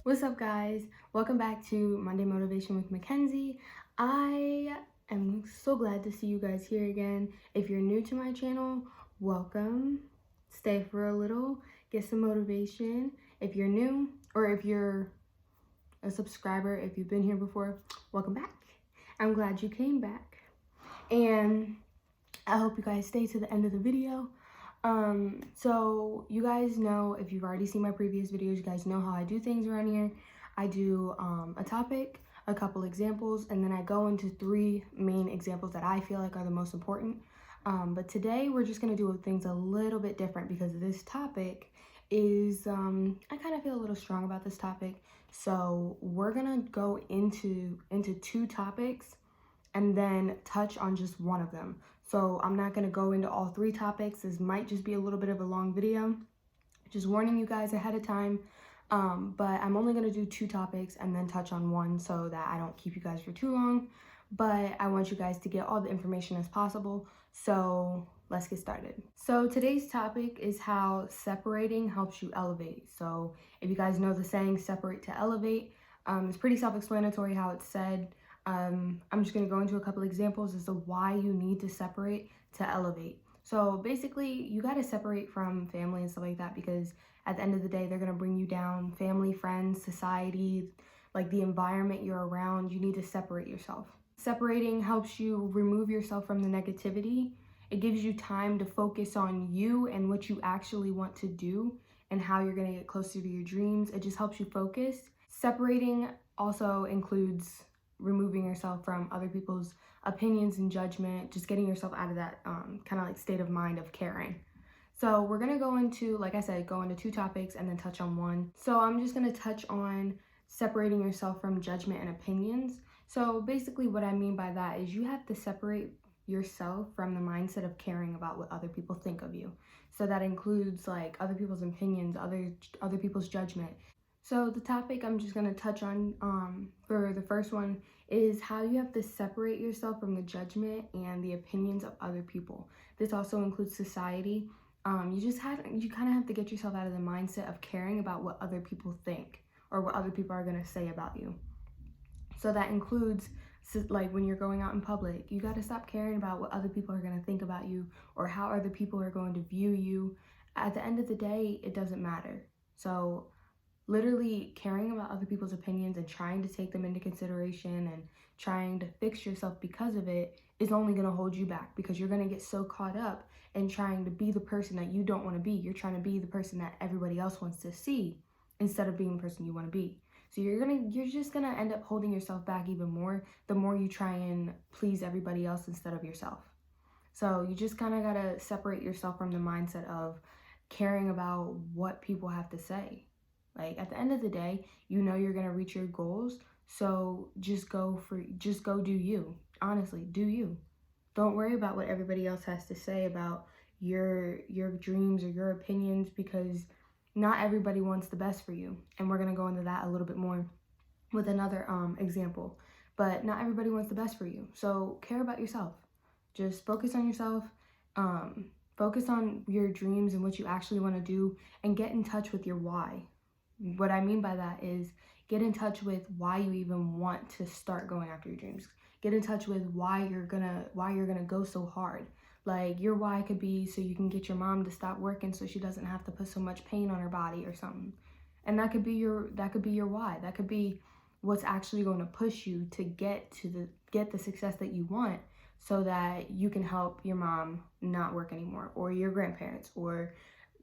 What's up, guys? Welcome back to Monday Motivation with Kenzie. I am so glad to see you guys here again. If you're new to my channel, welcome. Stay for a little, get some motivation. If you're new, or if you're a subscriber, if you've been here before, welcome back. I'm glad you came back. And I hope you guys stay to the end of the video. So you guys know, if you've already seen my previous videos, you guys know how I do things around here. I do a topic, a couple examples, and then I go into 3 main examples that I feel like are the most important. But today we're just gonna do things a little bit different because this topic is, I kind of feel a little strong about this topic. So we're gonna go into 2 topics and then touch on just one of them. So I'm not gonna go into all 3 topics. This might just be a little bit of a long video. Just warning you guys ahead of time. But I'm only gonna do 2 topics and then touch on one so that I don't keep you guys for too long. But I want you guys to get all the information as possible. So let's get started. So today's topic is how separating helps you elevate. So if you guys know the saying, separate to elevate, it's pretty self-explanatory how it's said. I'm just going to go into a couple examples as to why you need to separate to elevate. So basically, you got to separate from family and stuff like that because at the end of the day, they're going to bring you down. Family, friends, society, like the environment you're around, you need to separate yourself. Separating helps you remove yourself from the negativity. It gives you time to focus on you and what you actually want to do and how you're going to get closer to your dreams. It just helps you focus. Separating also includes removing yourself from other people's opinions and judgment, just getting yourself out of that kind of like state of mind of caring. So we're gonna go into, like I said, go into 2 topics and then touch on one. So I'm just gonna touch on separating yourself from judgment and opinions. So basically what I mean by that is you have to separate yourself from the mindset of caring about what other people think of you. So that includes like other people's opinions, other people's judgment. So the topic I'm just going to touch on for the first one is how you have to separate yourself from the judgment and the opinions of other people. This also includes society. You kind of have to get yourself out of the mindset of caring about what other people think or what other people are going to say about you. So that includes like when you're going out in public, you got to stop caring about what other people are going to think about you or how other people are going to view you. At the end of the day, it doesn't matter. So literally caring about other people's opinions and trying to take them into consideration and trying to fix yourself because of it is only going to hold you back because you're going to get so caught up in trying to be the person that you don't want to be. You're trying to be the person that everybody else wants to see instead of being the person you want to be. So you're just going to end up holding yourself back even more the more you try and please everybody else instead of yourself. So you just kind of got to separate yourself from the mindset of caring about what people have to say. Like at the end of the day, you know you're gonna reach your goals, so just go do you. Honestly, do you. Don't worry about what everybody else has to say about your dreams or your opinions because not everybody wants the best for you. And we're gonna go into that a little bit more with another example. But not everybody wants the best for you. So care about yourself. Just focus on yourself. Focus on your dreams and what you actually want to do and get in touch with your why. What I mean by that is get in touch with why you even want to start going after your dreams. Get in touch with why you're gonna go so hard. Like your why could be so you can get your mom to stop working so she doesn't have to put so much pain on her body or something. And that could be your why. That could be what's actually going to push you to get the success that you want so that you can help your mom not work anymore or your grandparents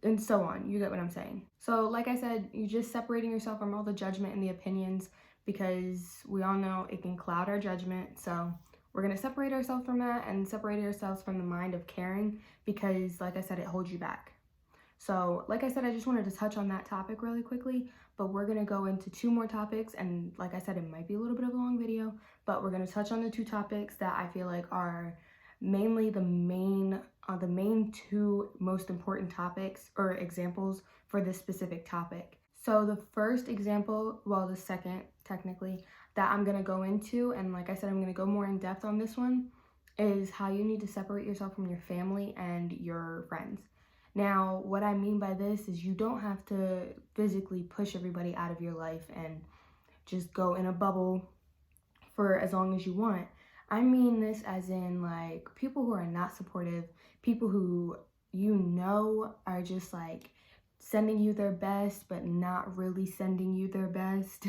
and so on. You get what I'm saying. So like I said, you're just separating yourself from all the judgment and the opinions because we all know it can cloud our judgment. So we're going to separate ourselves from that and separate ourselves from the mind of caring because like I said, it holds you back. So like I said, I just wanted to touch on that topic really quickly, but we're going to go into 2 more topics. And like I said, it might be a little bit of a long video, but we're going to touch on the 2 topics that I feel like are mainly the main 2 most important topics or examples for this specific topic. So the first example, well, the second technically, that I'm going to go into, and like I said, I'm going to go more in depth on this one, is how you need to separate yourself from your family and your friends. Now, what I mean by this is you don't have to physically push everybody out of your life and just go in a bubble for as long as you want. I mean this as in like people who are not supportive, people who you know are just like sending you their best but not really sending you their best.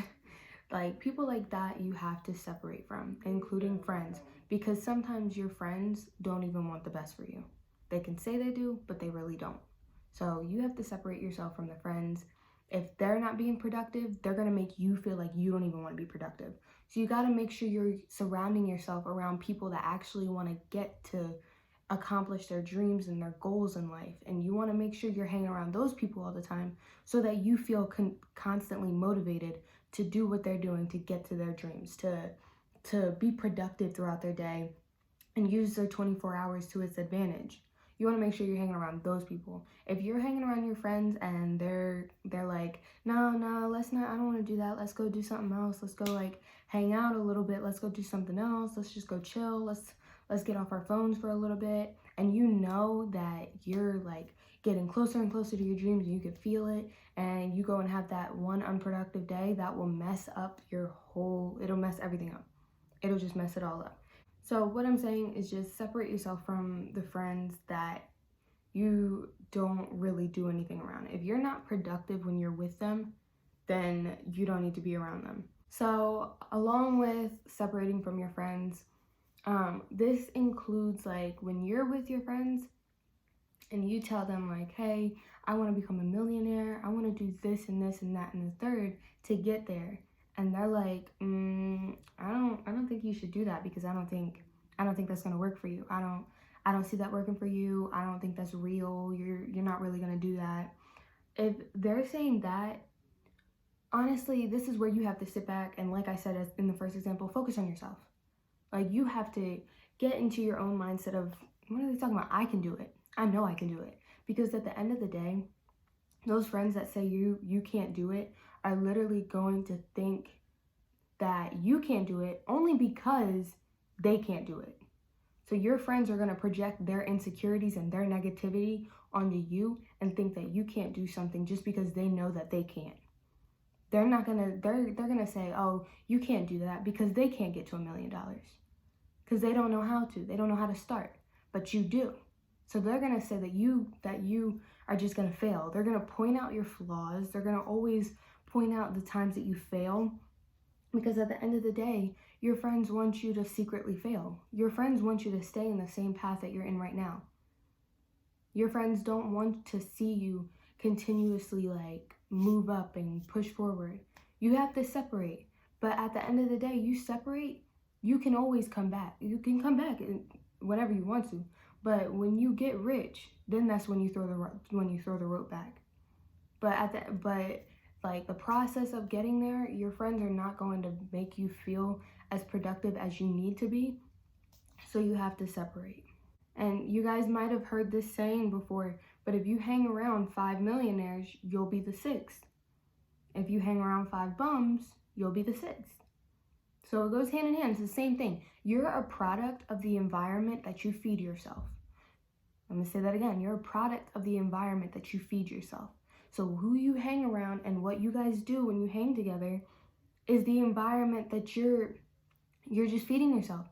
Like people like that you have to separate from, including friends, because sometimes your friends don't even want the best for you. They can say they do, but they really don't. So you have to separate yourself from the friends. If they're not being productive, they're going to make you feel like you don't even want to be productive. So you got to make sure you're surrounding yourself around people that actually want to get to accomplish their dreams and their goals in life. And you want to make sure you're hanging around those people all the time so that you feel constantly motivated to do what they're doing to get to their dreams, to be productive throughout their day and use their 24 hours to its advantage. You want to make sure you're hanging around those people. If you're hanging around your friends and they're like, no, let's not, I don't want to do that. Let's go do something else. Let's go like hang out a little bit. Let's go do something else. Let's just go chill. Let's get off our phones for a little bit. And you know that you're like getting closer and closer to your dreams and you can feel it, and you go and have that one unproductive day, that will mess up it'll mess everything up. It'll just mess it all up. So what I'm saying is just separate yourself from the friends that you don't really do anything around. If you're not productive when you're with them, then you don't need to be around them. So along with separating from your friends, this includes like when you're with your friends and you tell them like, hey, I want to become a millionaire. I want to do this and this and that and the third to get there. And they're like, I don't think you should do that because I don't think that's gonna work for you. I don't see that working for you. I don't think that's real. You're not really gonna do that. If they're saying that, honestly, this is where you have to sit back and, like I said in the first example, focus on yourself. Like you have to get into your own mindset of, what are they talking about? I can do it. I know I can do it. Because at the end of the day, those friends that say you can't do it are literally going to think that you can't do it only because they can't do it. So your friends are going to project their insecurities and their negativity onto you and think that you can't do something just because they know that they can't. They're going to say, "Oh, you can't do that," because they can't get to $1 million. Because they don't know how to. They don't know how to start, but you do. So they're going to say that you are just going to fail. They're going to point out your flaws. They're going to always point out the times that you fail, because at the end of the day, your friends want you to secretly fail. Your friends want you to stay in the same path that you're in right now. Your friends don't want to see you continuously like move up and push forward. You have to separate. But at the end of the day, you separate, you can always come back. You can come back whenever you want to. But when you get rich, then that's when you throw the rope back. But like the process of getting there, your friends are not going to make you feel as productive as you need to be. So you have to separate. And you guys might have heard this saying before, but if you hang around 5 millionaires, you'll be the 6th. If you hang around 5 bums, you'll be the 6th. So it goes hand in hand. It's the same thing. You're a product of the environment that you feed yourself. I'm going to say that again. You're a product of the environment that you feed yourself. So who you hang around and what you guys do when you hang together is the environment that you're just feeding yourself.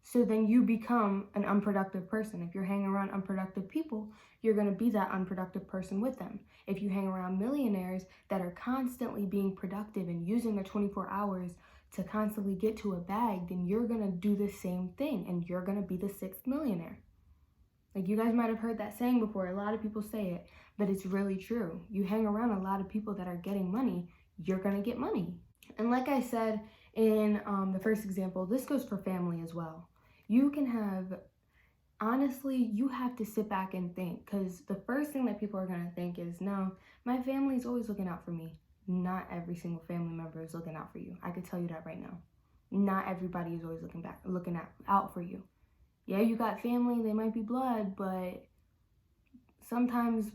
So then you become an unproductive person. If you're hanging around unproductive people, you're going to be that unproductive person with them. If you hang around millionaires that are constantly being productive and using their 24 hours to constantly get to a bag, then you're going to do the same thing and you're going to be the 6th millionaire. Like you guys might have heard that saying before. A lot of people say it, but it's really true. You hang around a lot of people that are getting money, you're going to get money. And like I said in the first example, this goes for family as well. You can have, honestly, you have to sit back and think, because the first thing that people are going to think is, no, my family is always looking out for me. Not every single family member is looking out for you. I can tell you that right now. Not everybody is always looking out for you. Yeah, you got family, they might be blood, but sometimes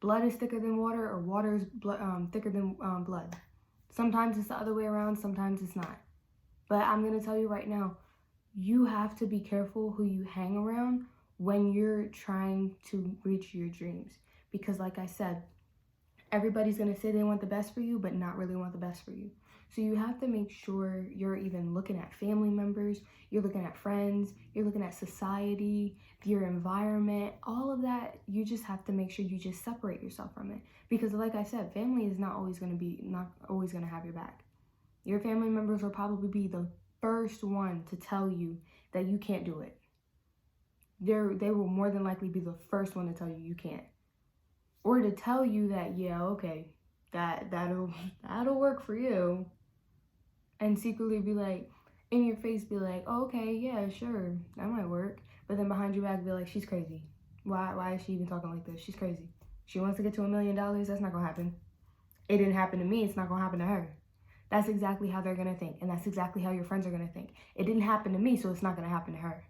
blood is thicker than water, or water is thicker than blood. Sometimes it's the other way around, sometimes it's not. But I'm going to tell you right now, you have to be careful who you hang around when you're trying to reach your dreams. Because like I said, everybody's going to say they want the best for you, but not really want the best for you. So you have to make sure you're even looking at family members, you're looking at friends, you're looking at society, your environment, all of that. You just have to make sure you just separate yourself from it. Because like I said, family is not always going to have your back. Your family members will probably be the first one to tell you that you can't do it. They will more than likely be the first one to tell you can't. Or to tell you that, yeah, okay, that'll work for you. And secretly be like, in your face, be like, oh, okay, yeah, sure, that might work. But then behind your back, be like, she's crazy. Why is she even talking like this? She's crazy. She wants to get to $1 million. That's not gonna happen. It didn't happen to me. It's not gonna happen to her. That's exactly how they're gonna think. And that's exactly how your friends are gonna think. It didn't happen to me, so it's not gonna happen to her.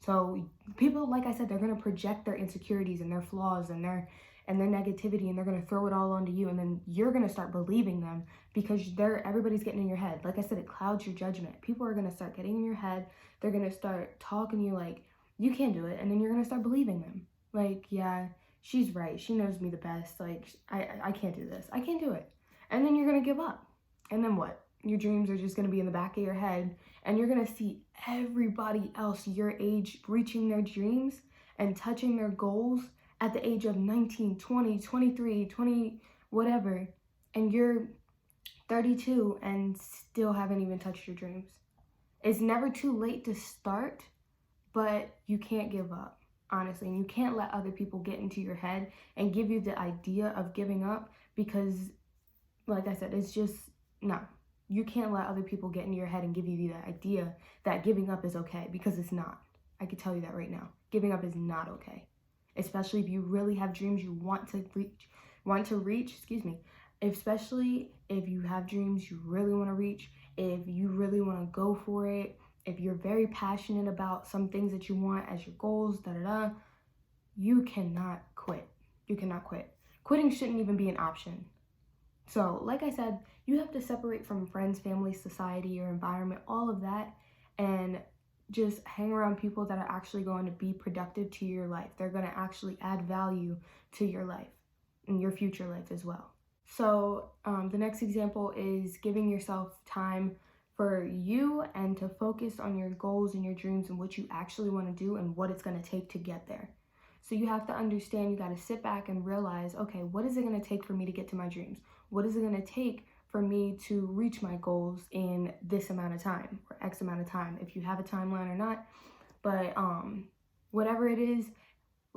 So people, like I said, they're gonna project their insecurities and their flaws and their negativity, and they're gonna throw it all onto you, and then you're gonna start believing them because everybody's getting in your head. Like I said, it clouds your judgment. People are gonna start getting in your head. They're gonna start talking to you like, you can't do it, and then you're gonna start believing them. Like, yeah, she's right. She knows me the best. Like, I can't do this. I can't do it. And then you're gonna give up. And then what? Your dreams are just gonna be in the back of your head, and you're gonna see everybody else your age reaching their dreams and touching their goals at the age of 19, 20, 23, 20, whatever, and you're 32 and still haven't even touched your dreams. It's never too late to start, but you can't give up, honestly, and you can't let other people get into your head and give you the idea of giving up because, like I said, it's just, no. You can't let other people get into your head and give you the idea that giving up is okay, because it's not. I can tell you that right now. Giving up is not okay. Especially if you really have dreams you want to reach, especially if you have dreams you really want to reach, if you really want to go for it, if you're very passionate about some things that you want as your goals, you cannot quit. You cannot quit. Quitting shouldn't even be an option. So, like I said, you have to separate from friends, family, society, your environment, all of that, and just hang around people that are actually going to be productive to your life. They're going to actually add value to your life and your future life as well. So the next example is giving yourself time for you and to focus on your goals and your dreams and what you actually want to do and what it's going to take to get there. So you have to understand, you got to sit back and realize, okay, what is it going to take for me to get to my dreams? What is it going to take for me to reach my goals in this amount of time or X amount of time, if you have a timeline or not. But whatever it is,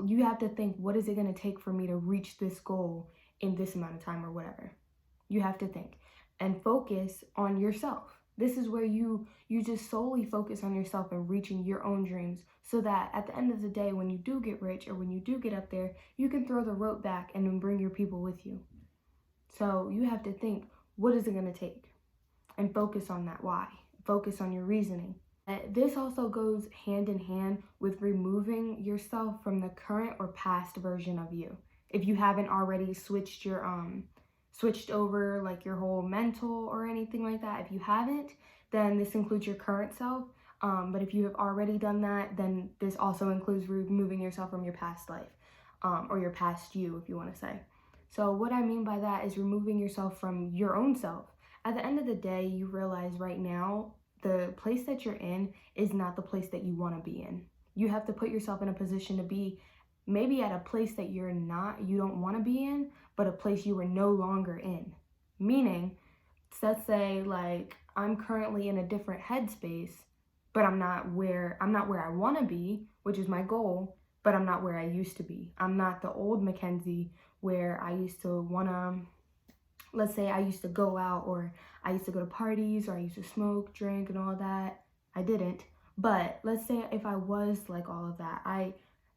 you have to think, what is it going to take for me to reach this goal in this amount of time or whatever? You have to think and focus on yourself. This is where you just solely focus on yourself and reaching your own dreams, so that at the end of the day, when you do get rich or when you do get up there, you can throw the rope back and then bring your people with you. So you have to think, what is it going to take? And focus on that why. Focus on your reasoning. This also goes hand in hand with removing yourself from the current or past version of you. If you haven't already switched over like your whole mental or anything like that, if you haven't, then this includes your current self. But if you have already done that, then this also includes removing yourself from your past life, or your past you, if you want to say. So what I mean by that is removing yourself from your own self. At the end of the day, you realize right now, the place that you're in is not the place that you want to be in. You have to put yourself in a position to be maybe at a place that you don't want to be in, but a place you are no longer in. Meaning, let's say like I'm currently in a different headspace, but I'm not where I want to be, which is my goal, but I'm not where I used to be. I'm not the old Mackenzie where I used to wanna, let's say I used to go out, or I used to go to parties, or I used to smoke, drink, and all that. I didn't. But let's say if I was like all of that, I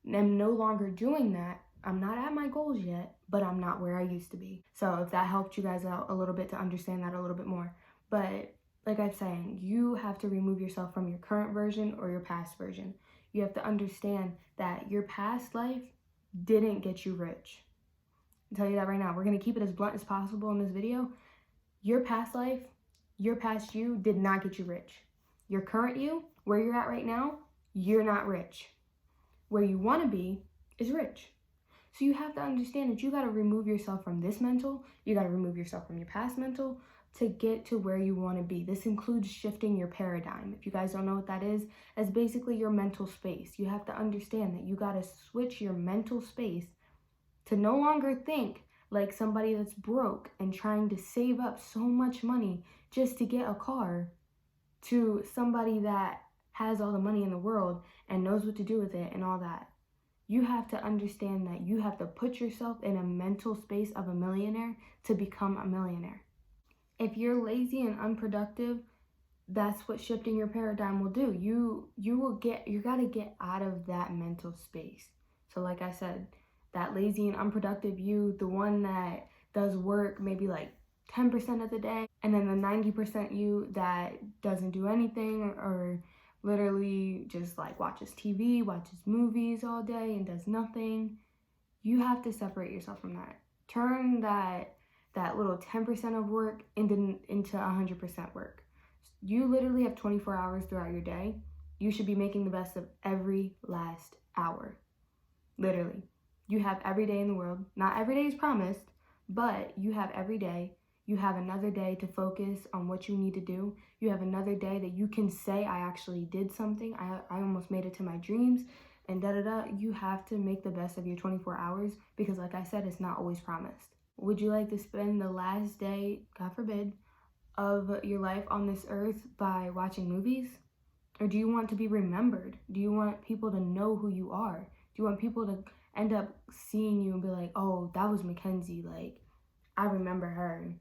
am no longer doing that. I'm not at my goals yet, but I'm not where I used to be. So if that helped you guys out a little bit to understand that a little bit more. But like I'm saying, you have to remove yourself from your current version or your past version. You have to understand that your past life didn't get you rich. I'll tell you that right now. We're going to keep it as blunt as possible in this video. Your past life, your past you did not get you rich. Your current you, where you're at right now, you're not rich. Where you want to be is rich. So you have to understand that you got to remove yourself from this mental, you got to remove yourself from your past mental to get to where you want to be. This includes shifting your paradigm. If you guys don't know what that is, that's basically your mental space. You have to understand that you got to switch your mental space to no longer think like somebody that's broke and trying to save up so much money just to get a car, to somebody that has all the money in the world and knows what to do with it and all that. You have to understand that you have to put yourself in a mental space of a millionaire to become a millionaire. If you're lazy and unproductive, that's what shifting your paradigm will do. You got to get out of that mental space. So like I said, that lazy and unproductive you, the one that does work maybe like 10% of the day, and then the 90% you that doesn't do anything or literally just like watches TV, watches movies all day and does nothing. You have to separate yourself from that. Turn that little 10% of work into 100% work. You literally have 24 hours throughout your day. You should be making the best of every last hour. Literally. You have every day in the world. Not every day is promised, but you have every day. You have another day to focus on what you need to do. You have another day that you can say, I actually did something. I almost made it to my dreams and da-da-da. You have to make the best of your 24 hours because like I said, it's not always promised. Would you like to spend the last day, God forbid, of your life on this earth by watching movies? Or do you want to be remembered? Do you want people to know who you are? Do you want people to end up seeing you and be like, oh, that was Mackenzie, like, I remember her,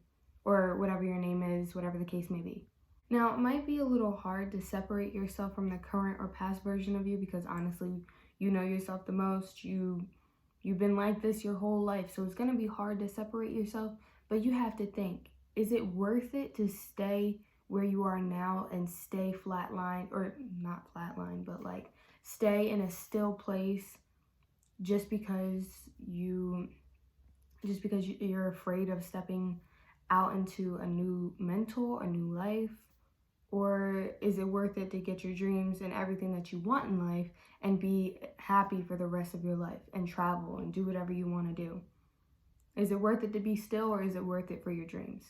or whatever your name is, whatever the case may be. Now, it might be a little hard to separate yourself from the current or past version of you because honestly, you know yourself the most. You've been like this your whole life, so it's going to be hard to separate yourself, but you have to think, is it worth it to stay where you are now and stay flatline, or not flatline, but like stay in a still place just because you're afraid of stepping out into a new mental, a new life? Or is it worth it to get your dreams and everything that you want in life and be happy for the rest of your life and travel and do whatever you want to do? Is it worth it to be still, or is it worth it for your dreams?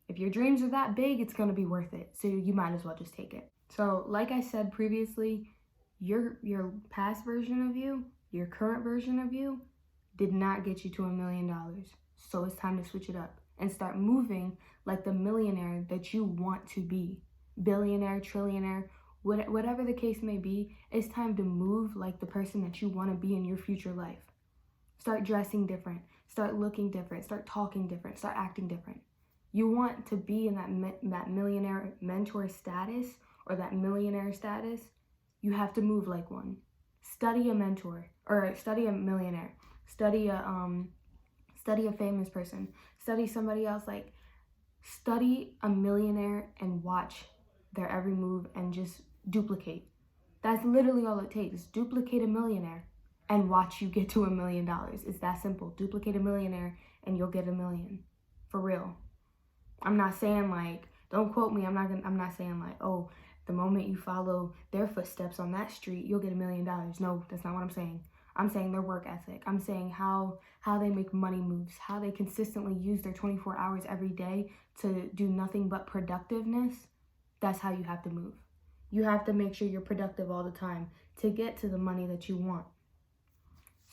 If your dreams are that big, it's going to be worth it. So you might as well just take it. So like I said previously, your past version of you, your current version of you did not get you to $1 million. So it's time to switch it up and start moving like the millionaire that you want to be. Billionaire, trillionaire, whatever the case may be, it's time to move like the person that you want to be in your future life. Start dressing different, start looking different, start talking different, start acting different. You want to be in that millionaire mentor status or that millionaire status, you have to move like one. Study a mentor, or study a millionaire, study a famous person, study somebody else, like study a millionaire and watch their every move and just duplicate. That's literally all it takes. Duplicate a millionaire and watch you get to $1 million. It's that simple. Duplicate a millionaire and you'll get $1 million. For real. I'm not saying like, don't quote me. I'm not saying like, oh, the moment you follow their footsteps on that street, you'll get $1 million. No, that's not what I'm saying. I'm saying their work ethic. I'm saying how they make money moves, how they consistently use their 24 hours every day to do nothing but productiveness. That's how you have to move. You have to make sure you're productive all the time to get to the money that you want.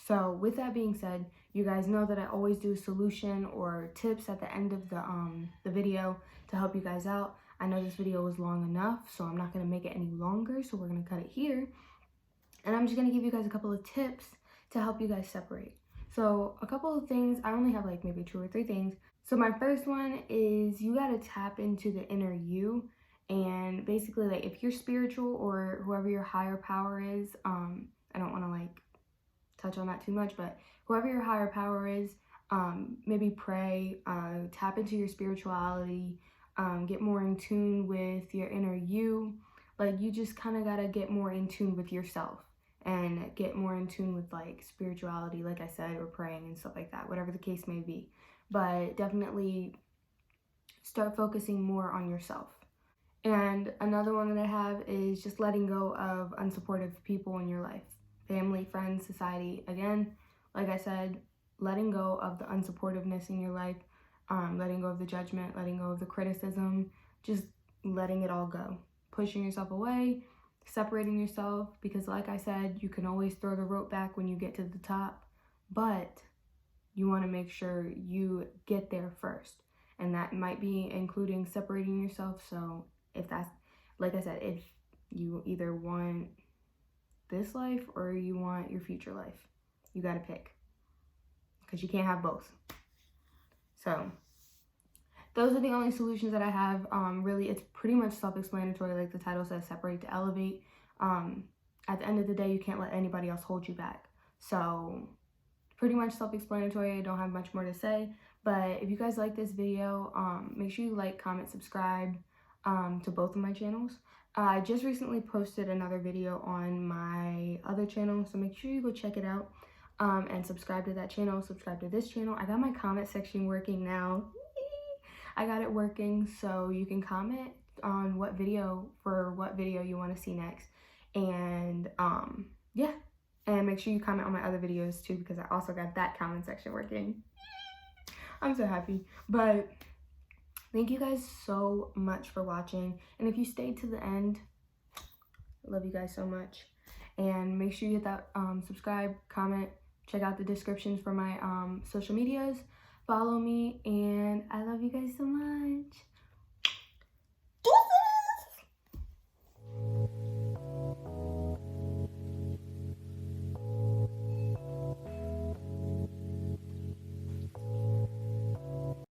So with that being said, you guys know that I always do a solution or tips at the end of the video to help you guys out. I know this video was long enough, so I'm not going to make it any longer, so we're going to cut it here. And I'm just going to give you guys a couple of tips to help you guys separate. So a couple of things, I only have like maybe 2 or 3 things. So my first one is you got to tap into the inner you. And basically, like, if you're spiritual or whoever your higher power is, I don't want to like touch on that too much, but whoever your higher power is, maybe pray, tap into your spirituality, get more in tune with your inner you. Like, you just kind of got to get more in tune with yourself and get more in tune with like spirituality, like I said, or praying and stuff like that, whatever the case may be. But definitely start focusing more on yourself. And another one that I have is just letting go of unsupportive people in your life. Family, friends, society. Again, like I said, letting go of the unsupportiveness in your life, letting go of the judgment, letting go of the criticism, just letting it all go. Pushing yourself away, separating yourself, because like I said, you can always throw the rope back when you get to the top, but you want to make sure you get there first. And that might be including separating yourself. So if that's, like I said, if you either want this life or you want your future life, you got to pick, because you can't have both. So those are the only solutions that I have. Really, it's pretty much self-explanatory. Like the title says, Separate to Elevate. At the end of the day, you can't let anybody else hold you back. So pretty much self-explanatory. I don't have much more to say. But if you guys like this video, make sure you like, comment, subscribe to both of my channels. I just recently posted another video on my other channel, so make sure you go check it out and subscribe to that channel, subscribe to this channel. I got my comment section working now. I got it working, so you can comment on what video you want to see next. And yeah, and make sure you comment on my other videos too, because I also got that comment section working. I'm so happy. But thank you guys so much for watching, and if you stayed to the end, I love you guys so much. And make sure you hit that subscribe, comment, check out the descriptions for my social medias, follow me, and I love you guys so much.